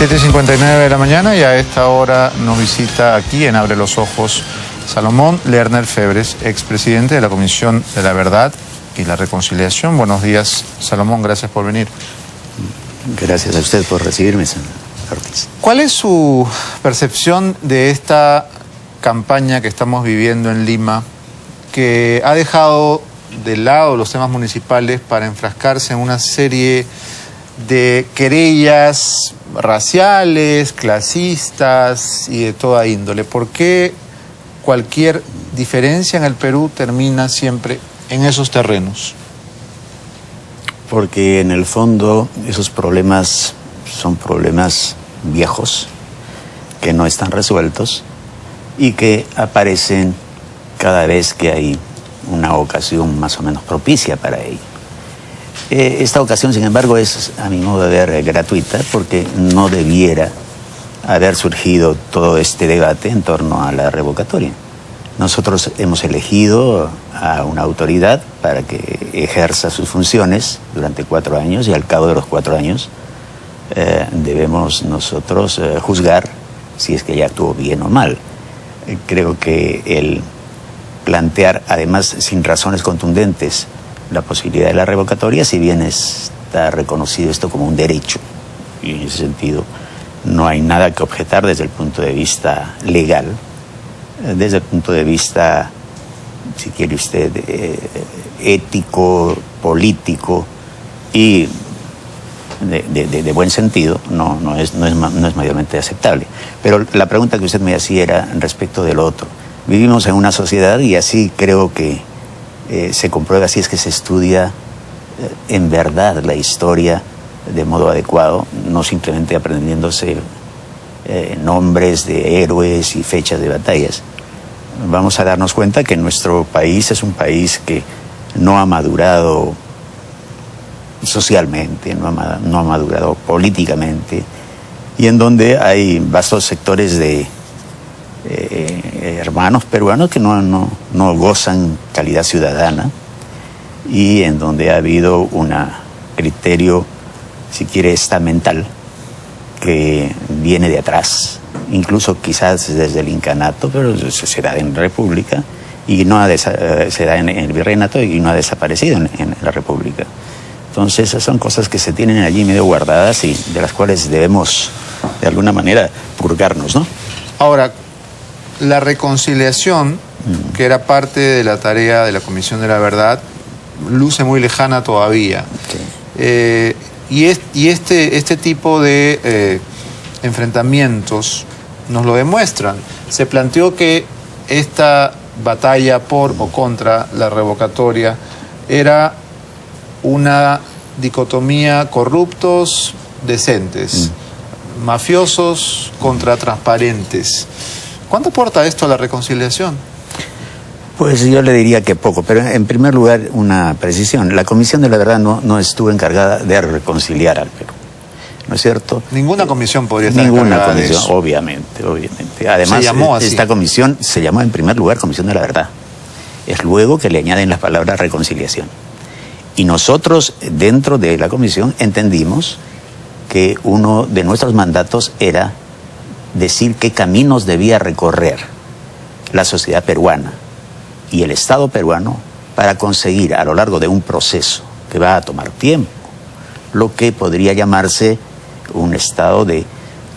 7:59 de la mañana y a esta hora nos visita aquí en Abre los Ojos Salomón Lerner Febres, expresidente de la Comisión de la Verdad y la Reconciliación. Buenos días, Salomón, gracias por venir. Gracias a usted por recibirme, señor Ortiz. ¿Cuál es su percepción de esta campaña que estamos viviendo en Lima, que ha dejado de lado los temas municipales para enfrascarse en una serie de querellas raciales, clasistas y de toda índole? ¿Por qué cualquier diferencia en el Perú termina siempre en esos terrenos? Porque en el fondo esos problemas son problemas viejos que no están resueltos y que aparecen cada vez que hay una ocasión más o menos propicia para ello. Esta ocasión, sin embargo, es, a mi modo de ver, gratuita, porque no debiera haber surgido todo este debate en torno a la revocatoria. Nosotros hemos elegido a una autoridad para que ejerza sus funciones durante 4 años y al cabo de los 4 años debemos nosotros juzgar si es que ya actuó bien o mal. Creo que el plantear, además sin razones contundentes, la posibilidad de la revocatoria, si bien está reconocido esto como un derecho, y en ese sentido no hay nada que objetar desde el punto de vista legal, desde el punto de vista, si quiere usted, ético, político y de buen sentido, no es mayormente aceptable. Pero la pregunta que usted me hacía era respecto del otro. Vivimos en una sociedad y así creo que se comprueba, si es que se estudia en verdad la historia de modo adecuado, no simplemente aprendiéndose nombres de héroes y fechas de batallas. Vamos a darnos cuenta que nuestro país es un país que no ha madurado socialmente, no ha madurado políticamente, y en donde hay vastos sectores de hermanos peruanos que no gozan calidad ciudadana, y en donde ha habido un criterio, si quiere, estamental, que viene de atrás, incluso quizás desde el incanato, pero se da en República, y se da en el virreinato y no ha desaparecido en la República. Entonces esas son cosas que se tienen allí medio guardadas y de las cuales debemos de alguna manera purgarnos, ¿no? Ahora, la reconciliación, que era parte de la tarea de la Comisión de la Verdad, luce muy lejana todavía. Sí. Y este tipo de enfrentamientos nos lo demuestran. Se planteó que esta batalla por o contra la revocatoria era una dicotomía corruptos, decentes, mafiosos contra transparentes. ¿Cuánto aporta esto a la reconciliación? Pues yo le diría que poco, pero en primer lugar una precisión. La Comisión de la Verdad no estuvo encargada de reconciliar al Perú, ¿no es cierto? Ninguna comisión podría estar encargada de eso. Ninguna comisión, obviamente. Además, se llamó así. Esta comisión se llamó en primer lugar Comisión de la Verdad. Es luego que le añaden las palabras reconciliación. Y nosotros, dentro de la comisión, entendimos que uno de nuestros mandatos era decir qué caminos debía recorrer la sociedad peruana y el Estado peruano para conseguir a lo largo de un proceso que va a tomar tiempo lo que podría llamarse un estado de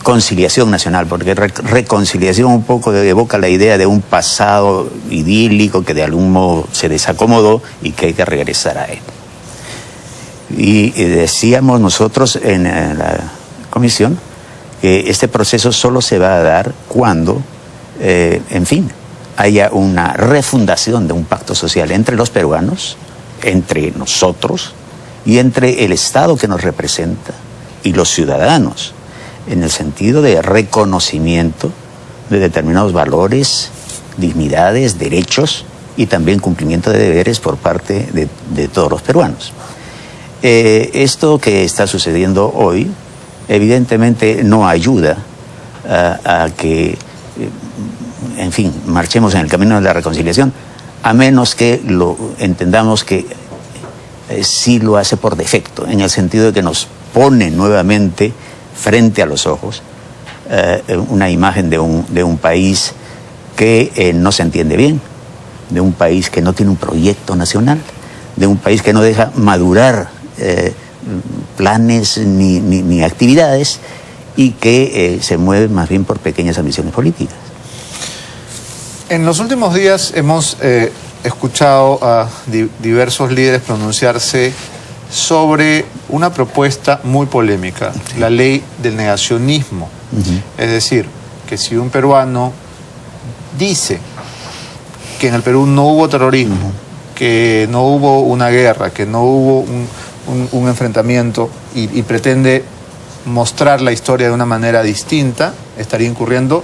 conciliación nacional, porque reconciliación un poco evoca la idea de un pasado idílico que de algún modo se desacomodó y que hay que regresar a él. Y decíamos nosotros en la comisión que este proceso solo se va a dar cuando, en fin, haya una refundación de un pacto social entre los peruanos, entre nosotros y entre el Estado que nos representa y los ciudadanos, en el sentido de reconocimiento de determinados valores, dignidades, derechos y también cumplimiento de deberes por parte de todos los peruanos. Esto que está sucediendo hoy evidentemente no ayuda a que, en fin, marchemos en el camino de la reconciliación, a menos que lo entendamos que sí lo hace por defecto, en el sentido de que nos pone nuevamente frente a los ojos una imagen de un país que no se entiende bien, de un país que no tiene un proyecto nacional, de un país que no deja madurar planes ni actividades y que se mueve más bien por pequeñas ambiciones políticas. En los últimos días hemos escuchado a diversos líderes pronunciarse sobre una propuesta muy polémica, la ley del negacionismo. Es decir, que si un peruano dice que en el Perú no hubo terrorismo, que no hubo una guerra, que no hubo un enfrentamiento y pretende mostrar la historia de una manera distinta, estaría incurriendo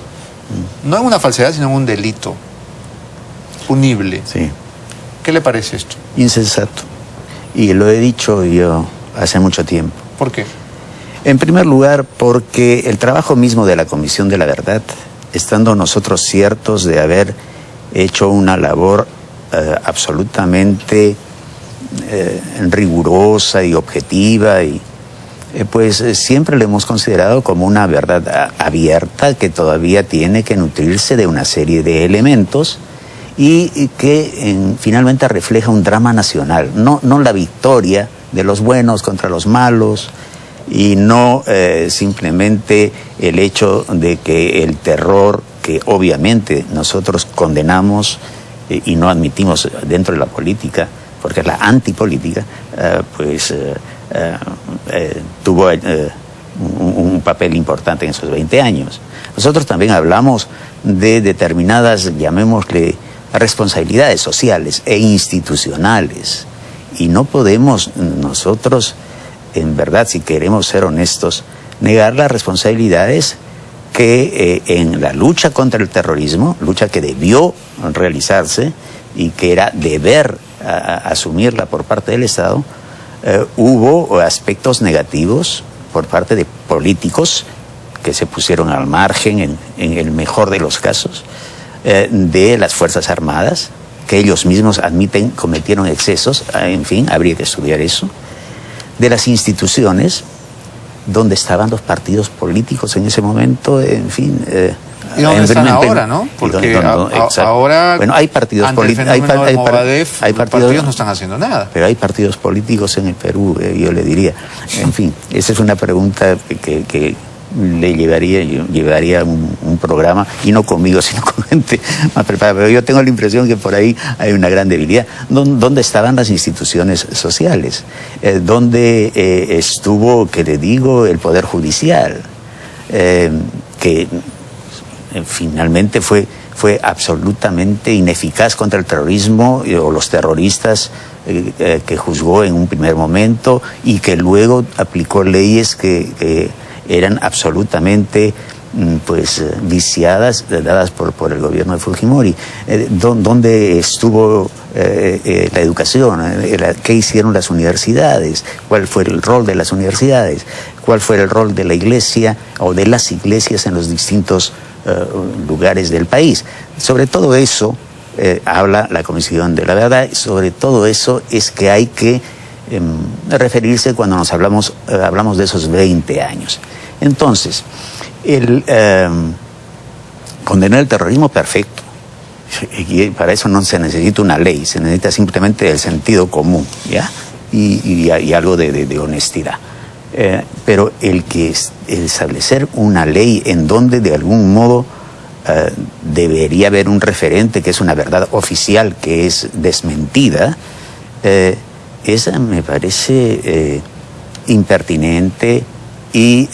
no en una falsedad, sino en un delito punible. Sí. ¿Qué le parece esto? Insensato. Y lo he dicho yo hace mucho tiempo. ¿Por qué? En primer lugar, porque el trabajo mismo de la Comisión de la Verdad, estando nosotros ciertos de haber hecho una labor absolutamente rigurosa y objetiva, y pues siempre lo hemos considerado como una verdad abierta que todavía tiene que nutrirse de una serie de elementos y que finalmente refleja un drama nacional, no la victoria de los buenos contra los malos, y no simplemente el hecho de que el terror, que obviamente nosotros condenamos y no admitimos dentro de la política, porque es la antipolítica, tuvo un papel importante en esos 20 años. Nosotros también hablamos de determinadas, llamémosle, responsabilidades sociales e institucionales, y no podemos nosotros, en verdad, si queremos ser honestos, negar las responsabilidades que en la lucha contra el terrorismo, lucha que debió realizarse y que era deber asumirla por parte del Estado, hubo aspectos negativos por parte de políticos que se pusieron al margen, en el mejor de los casos, de las Fuerzas Armadas, que ellos mismos admiten cometieron excesos, en fin, habría que estudiar eso, de las instituciones, donde estaban los partidos políticos en ese momento, en fin. ¿Y dónde están ahora, no? Porque ahora, bueno, hay partidos políticos, hay partidos no están haciendo nada. Pero hay partidos políticos en el Perú, yo le diría. En fin, esa es una pregunta que le llevaría un programa, y no conmigo, sino con gente más preparada. Pero yo tengo la impresión que por ahí hay una gran debilidad. ¿Dónde estaban las instituciones sociales? ¿Dónde estuvo, que le digo, el Poder Judicial? Que finalmente fue absolutamente ineficaz contra el terrorismo o los terroristas, que juzgó en un primer momento y que luego aplicó leyes que eran absolutamente viciadas, dadas por el gobierno de Fujimori. ¿Dónde estuvo la educación? ¿Qué hicieron las universidades? ¿Cuál fue el rol de las universidades? ¿Cuál fue el rol de la iglesia o de las iglesias en los distintos lugares del país? Sobre todo eso habla la Comisión de la Verdad. Sobre todo eso es que hay que referirse cuando nos hablamos de esos 20 años. Entonces, condenar el terrorismo, perfecto. Y para eso no se necesita una ley, se necesita simplemente el sentido común, ¿ya? Y algo de honestidad. Pero el establecer una ley en donde de algún modo debería haber un referente, que es una verdad oficial que es desmentida, esa me parece impertinente y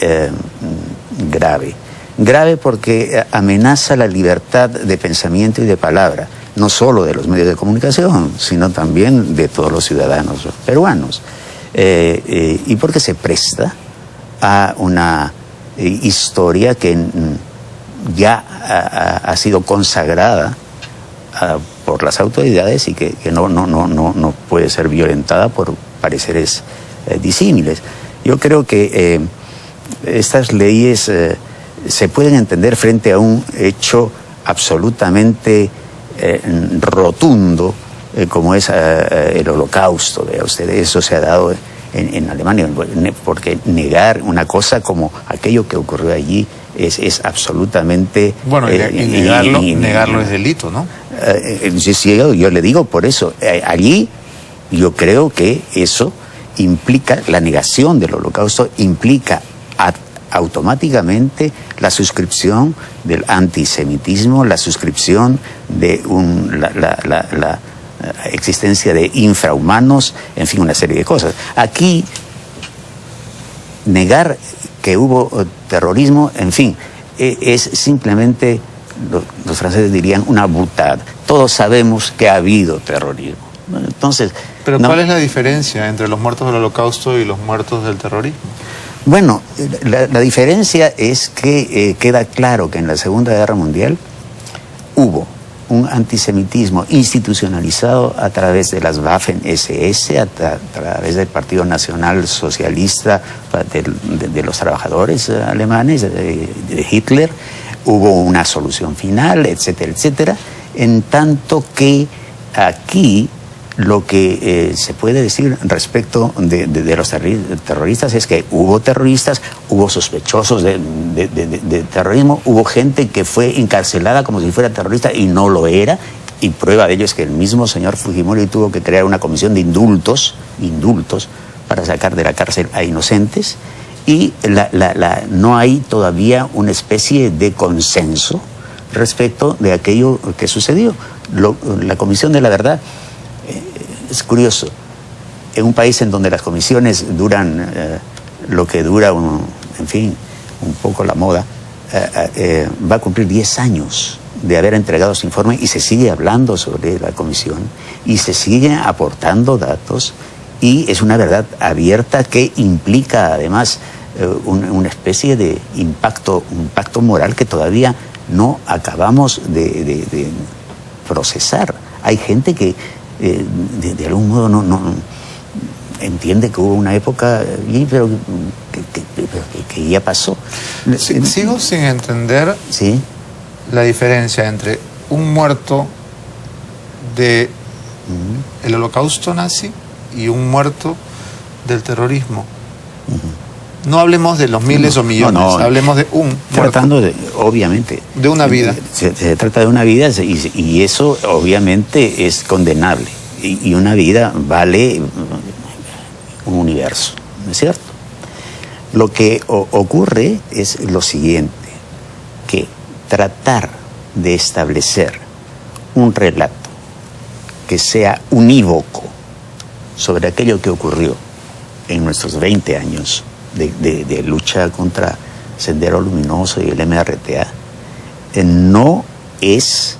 grave. Grave porque amenaza la libertad de pensamiento y de palabra, no solo de los medios de comunicación, sino también de todos los ciudadanos peruanos. Y porque se presta a una historia que ya ha sido consagrada por las autoridades y que no puede ser violentada por pareceres disímiles. Yo creo que estas leyes se pueden entender frente a un hecho absolutamente rotundo, como es el Holocausto. Vea usted, eso se ha dado en Alemania, porque negar una cosa como aquello que ocurrió allí es absolutamente... Bueno, y negarlo es delito, ¿no? Sí, yo le digo por eso, allí yo creo que eso implica, la negación del holocausto implica automáticamente la suscripción del antisemitismo, la suscripción de la existencia de infrahumanos, en fin, una serie de cosas. Aquí, negar que hubo terrorismo, en fin, es simplemente, los franceses dirían, una boutade. Todos sabemos que ha habido terrorismo. Entonces, pero ¿cuál es la diferencia entre los muertos del Holocausto y los muertos del terrorismo? Bueno, la diferencia es que queda claro que en la Segunda Guerra Mundial hubo un antisemitismo institucionalizado a través de las Waffen-SS, a través del Partido Nacional Socialista de los trabajadores alemanes, de Hitler. Hubo una solución final, etcétera, etcétera. En tanto que aquí lo que se puede decir respecto de los terroristas es que hubo terroristas, hubo sospechosos de terrorismo, hubo gente que fue encarcelada como si fuera terrorista y no lo era, y prueba de ello es que el mismo señor Fujimori tuvo que crear una comisión de indultos para sacar de la cárcel a inocentes, y no hay todavía una especie de consenso respecto de aquello que sucedió. La Comisión de la Verdad, es curioso, en un país en donde las comisiones duran lo que dura, en fin, un poco la moda, va a cumplir 10 años de haber entregado su informe y se sigue hablando sobre la comisión y se siguen aportando datos, y es una verdad abierta que implica además una especie de impacto moral que todavía no acabamos de procesar. Hay gente que de algún modo no entiende que hubo una época, pero que ya pasó. Sigo sin entender ¿sí? La diferencia entre un muerto del Holocausto nazi y un muerto del terrorismo. No hablemos de los miles o millones, hablemos de un muerto. Tratando obviamente, de una vida. Se trata de una vida, y eso obviamente es condenable. Y una vida vale un universo, ¿no es cierto? Lo que ocurre es lo siguiente, que tratar de establecer un relato que sea unívoco sobre aquello que ocurrió en nuestros 20 años de lucha contra Sendero Luminoso y el MRTA, no es,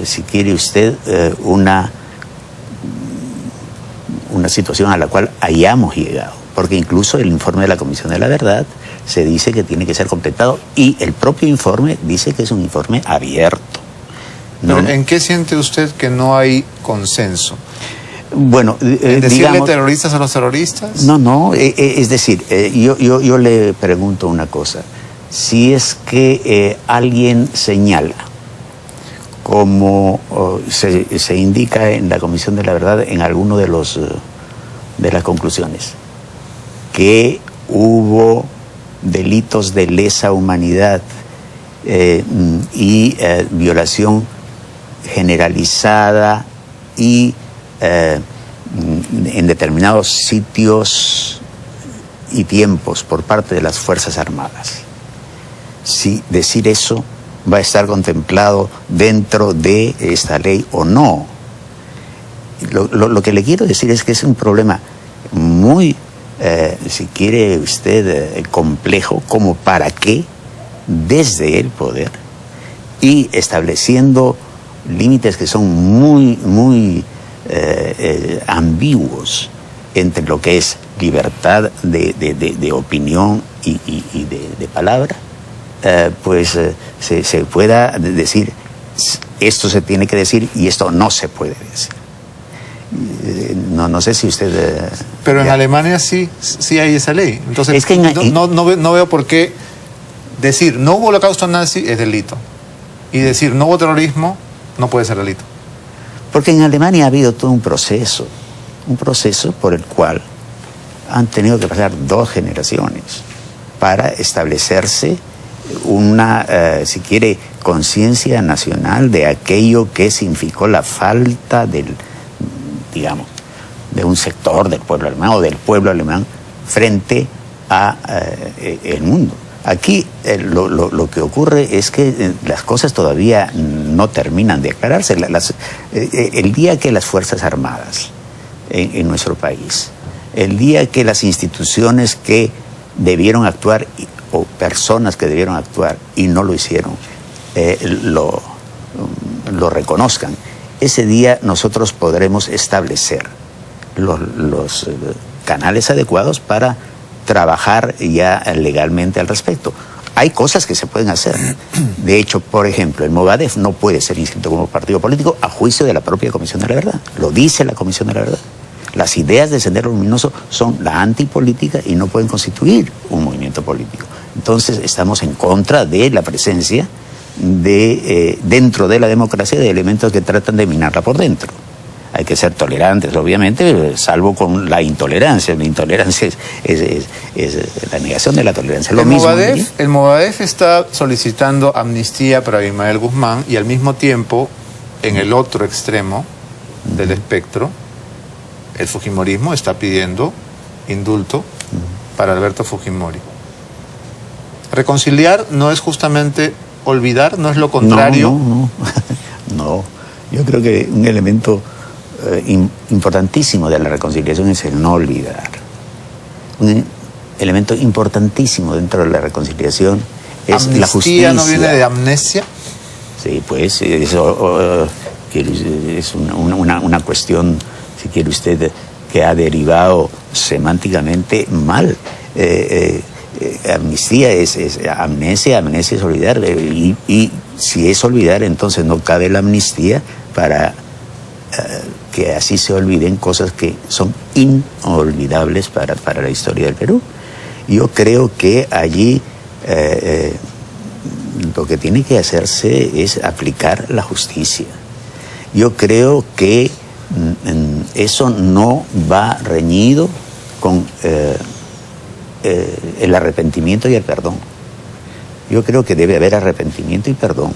si quiere usted, una situación a la cual hayamos llegado, porque incluso el informe de la Comisión de la Verdad se dice que tiene que ser completado, y el propio informe dice que es un informe abierto. ¿Pero en qué siente usted que no hay consenso? Bueno, ¿En decirle digamos, terroristas a los terroristas? No, es decir, yo le pregunto una cosa. Si es que alguien señala, como se indica en la Comisión de la Verdad, en alguno de las conclusiones, que hubo delitos de lesa humanidad y violación generalizada y en determinados sitios y tiempos por parte de las Fuerzas Armadas. Si decir eso va a estar contemplado dentro de esta ley o no. Lo que le quiero decir es que es un problema muy, si quiere usted, complejo, como para que desde el poder, y estableciendo límites que son muy ambiguos entre lo que es libertad de opinión y de palabra, pues se pueda decir esto se tiene que decir y esto no se puede decir. No sé si usted... Pero en Alemania sí hay esa ley. Entonces es que no veo por qué decir no hubo holocausto nazi es delito, y decir no hubo terrorismo no puede ser delito. Porque en Alemania ha habido todo un proceso por el cual han tenido que pasar 2 generaciones para establecerse una, si quiere, conciencia nacional de aquello que significó la falta del, digamos, de un sector del pueblo alemán o del pueblo alemán frente a el mundo. Aquí lo que ocurre es que las cosas todavía no terminan de aclararse. El día que las Fuerzas Armadas en nuestro país, el día que las instituciones que debieron actuar o personas que debieron actuar y no lo hicieron, lo reconozcan, ese día nosotros podremos establecer los canales adecuados para trabajar ya legalmente al respecto. Hay cosas que se pueden hacer. De hecho, por ejemplo, el Movadef no puede ser inscrito como partido político a juicio de la propia Comisión de la Verdad. Lo dice la Comisión de la Verdad. Las ideas de Sendero Luminoso son la antipolítica y no pueden constituir un movimiento político. Entonces estamos en contra de la presencia dentro de la democracia de elementos que tratan de minarla por dentro. Hay que ser tolerantes, obviamente, salvo con la intolerancia. La intolerancia es la negación de la tolerancia. El Movadef está solicitando amnistía para Abimael Guzmán y al mismo tiempo, en el otro extremo del espectro, el fujimorismo está pidiendo indulto para Alberto Fujimori. Reconciliar no es justamente olvidar, no es lo contrario. No. Yo creo que un elemento importantísimo de la reconciliación es el no olvidar. Un elemento importantísimo dentro de la reconciliación es la justicia. ¿Amnistía no viene de amnesia? Sí, pues eso es una cuestión, si quiere usted, que ha derivado semánticamente mal. Amnistía es amnesia es olvidar, y si es olvidar, entonces no cabe la amnistía para que así se olviden cosas que son inolvidables para la historia del Perú. Yo creo que allí lo que tiene que hacerse es aplicar la justicia. Yo creo que eso no va reñido con el arrepentimiento y el perdón. Yo creo que debe haber arrepentimiento y perdón.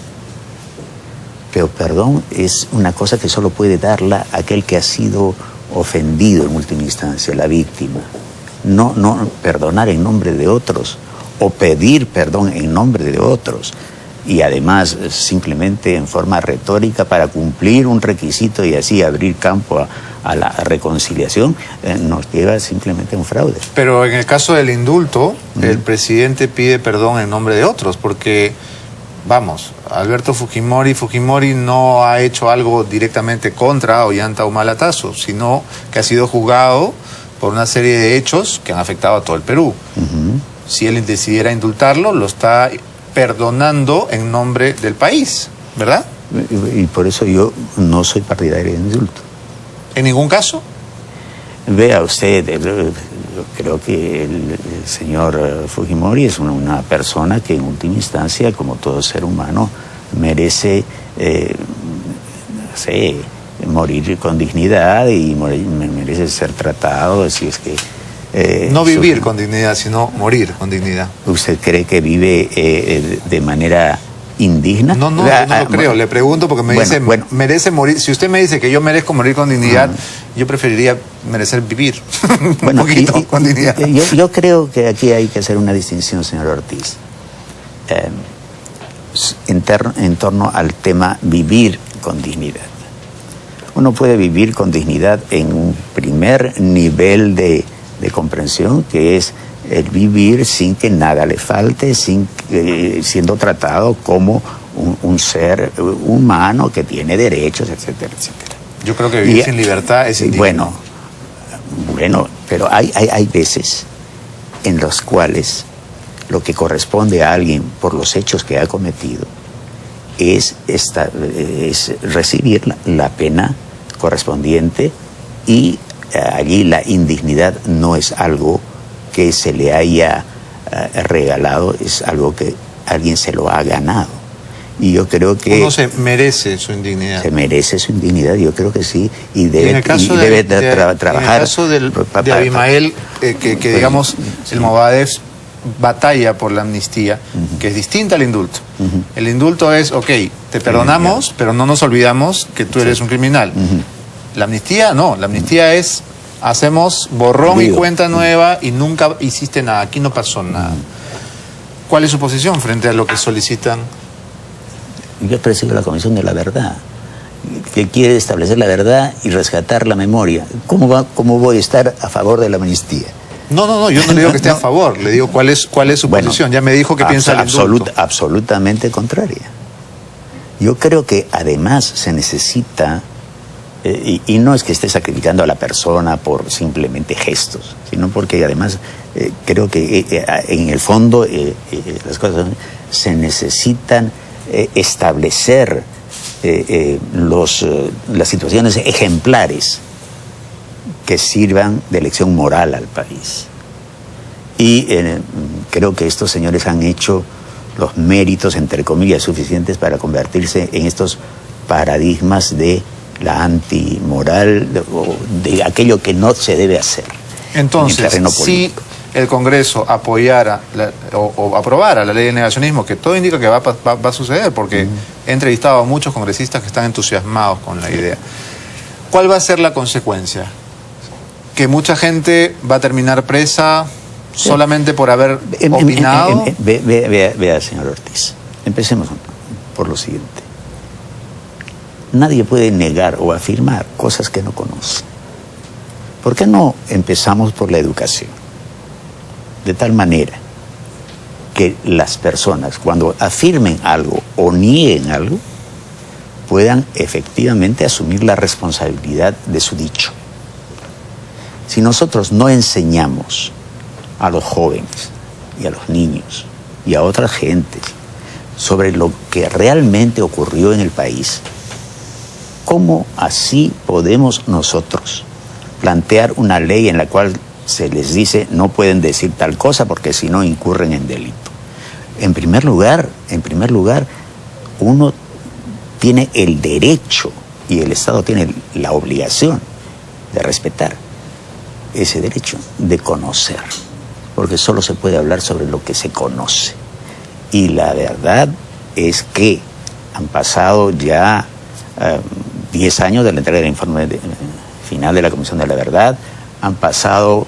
Pero perdón es una cosa que solo puede darla aquel que ha sido ofendido en última instancia, la víctima. No perdonar en nombre de otros o pedir perdón en nombre de otros. Y además simplemente en forma retórica para cumplir un requisito y así abrir campo a la reconciliación, nos lleva simplemente a un fraude. Pero en el caso del indulto, el presidente pide perdón en nombre de otros, porque, vamos, Alberto Fujimori no ha hecho algo directamente contra Ollanta Humala-Tazo, sino que ha sido juzgado por una serie de hechos que han afectado a todo el Perú. Si él decidiera indultarlo, lo está perdonando en nombre del país, ¿verdad? Y por eso yo no soy partidario de indulto. ¿En ningún caso? Vea usted, creo que el señor Fujimori es una persona que en última instancia, como todo ser humano, merece morir con dignidad y merece ser tratado, si es que... no vivir con dignidad, sino morir con dignidad. ¿Usted cree que vive de manera indigna? No lo creo. Le pregunto porque me dice, merece morir. Si usted me dice que yo merezco morir con dignidad, yo preferiría merecer vivir un poquito con dignidad. Yo creo que aquí hay que hacer una distinción, señor Ortiz, en torno al tema vivir con dignidad. Uno puede vivir con dignidad en un primer nivel de comprensión, que es el vivir sin que nada le falte, siendo tratado como un ser humano que tiene derechos, etcétera, etcétera. Yo creo que vivir sin libertad es indigno. Bueno, pero hay veces en los cuales lo que corresponde a alguien por los hechos que ha cometido es recibir la pena correspondiente, y allí la indignidad no es algo que se le haya regalado, es algo que alguien se lo ha ganado. Y yo creo que... Uno se merece su indignidad. Se merece su indignidad, yo creo que sí. Y debe, en el caso trabajar... En el caso de Abimael, que digamos, el Movadef batalla por la amnistía, que es distinta al indulto. El indulto es, ok, te perdonamos, pero no nos olvidamos que tú eres un criminal. La amnistía no, la amnistía es, hacemos borrón y cuenta nueva y nunca hiciste nada, aquí no pasó nada. ¿Cuál es su posición frente a lo que solicitan? Yo presido la Comisión de la Verdad, que quiere establecer la verdad y rescatar la memoria. ¿Cómo voy a estar a favor de la amnistía? No, yo no le digo que esté a favor, le digo cuál es su posición. Ya me dijo que piensa el indulto. Absolutamente contraria. Yo creo que además se necesita, y no es que esté sacrificando a la persona por simplemente gestos, sino porque además creo que en el fondo las cosas se necesitan establecer las situaciones ejemplares que sirvan de lección moral al país. Y creo que estos señores han hecho los méritos, entre comillas, suficientes para convertirse en estos paradigmas de la antimoral, de aquello que no se debe hacer. Entonces, si el Congreso apoyara o aprobara la ley de negacionismo, que todo indica que va a suceder, porque he entrevistado a muchos congresistas que están entusiasmados con la idea, ¿cuál va a ser la consecuencia? ¿Que mucha gente va a terminar presa solamente por haber opinado? Vea, señor Ortiz, empecemos por lo siguiente. Nadie puede negar o afirmar cosas que no conoce. ¿Por qué no empezamos por la educación? De tal manera que las personas, cuando afirmen algo o nieguen algo, puedan efectivamente asumir la responsabilidad de su dicho. Si nosotros no enseñamos a los jóvenes y a los niños y a otras gentes sobre lo que realmente ocurrió en el país, ¿cómo así podemos nosotros plantear una ley en la cual se les dice no pueden decir tal cosa porque si no incurren en delito? En primer lugar, uno tiene el derecho y el Estado tiene la obligación de respetar ese derecho de conocer, porque solo se puede hablar sobre lo que se conoce. Y la verdad es que han pasado ya 10 años de la entrega del informe final de la Comisión de la Verdad, han pasado,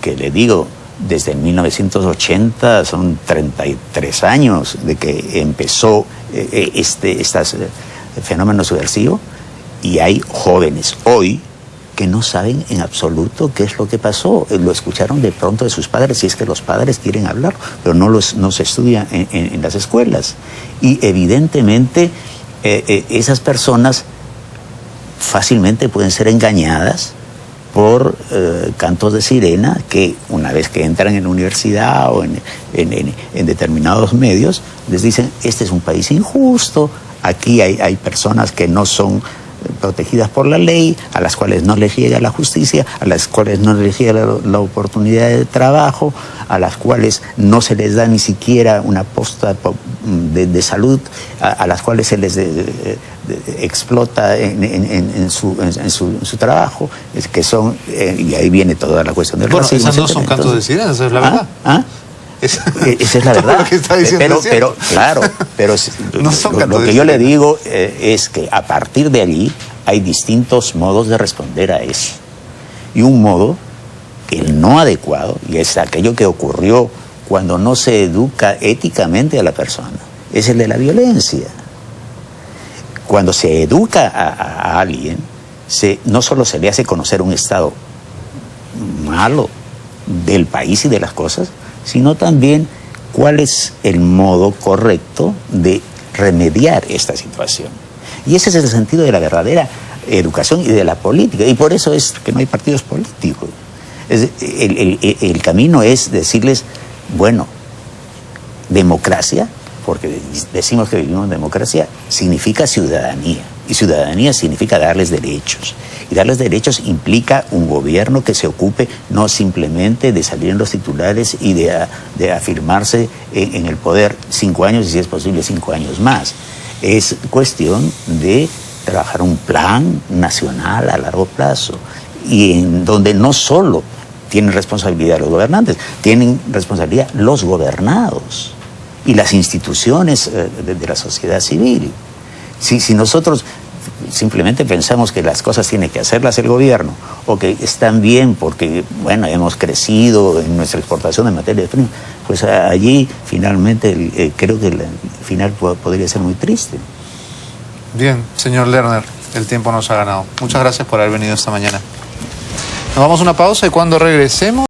que le digo, desde 1980, son 33 años de que empezó este fenómeno subversivo, y hay jóvenes hoy que no saben en absoluto qué es lo que pasó. Lo escucharon de pronto de sus padres, si es que los padres quieren hablar, pero no se estudia en las escuelas. Y evidentemente esas personas fácilmente pueden ser engañadas por cantos de sirena que una vez que entran en la universidad o en determinados medios les dicen: este es un país injusto, aquí hay personas que no son protegidas por la ley, a las cuales no les llega la justicia, a las cuales no les llega la oportunidad de trabajo, a las cuales no se les da ni siquiera una posta de salud, a las cuales se les explota en su trabajo, que son, y ahí viene toda la cuestión del racismo. Esas no son cantos de sirena, esa es la verdad. Esa es la verdad. Lo que está diciendo pero claro, pero no lo que yo le digo es que a partir de allí hay distintos modos de responder a eso. Y un modo, el no adecuado, y es aquello que ocurrió cuando no se educa éticamente a la persona, es el de la violencia. Cuando se educa a alguien, no solo se le hace conocer un estado malo del país y de las cosas, sino también cuál es el modo correcto de remediar esta situación. Y ese es el sentido de la verdadera educación y de la política. Y por eso es que no hay partidos políticos. El camino es decirles, bueno, democracia, porque decimos que vivimos en democracia, significa ciudadanía. Y ciudadanía significa darles derechos. Y darles derechos implica un gobierno que se ocupe no simplemente de salir en los titulares y de afirmarse en el poder 5 años y, si es posible, 5 años más. Es cuestión de trabajar un plan nacional a largo plazo y en donde no solo tienen responsabilidad los gobernantes, tienen responsabilidad los gobernados y las instituciones de la sociedad civil. Si nosotros simplemente pensamos que las cosas tiene que hacerlas el gobierno o que están bien porque, bueno, hemos crecido en nuestra exportación de materia prima, pues allí finalmente creo que el final podría ser muy triste. Bien, señor Lerner, el tiempo nos ha ganado. Muchas gracias por haber venido esta mañana. Nos vamos a una pausa y cuando regresemos...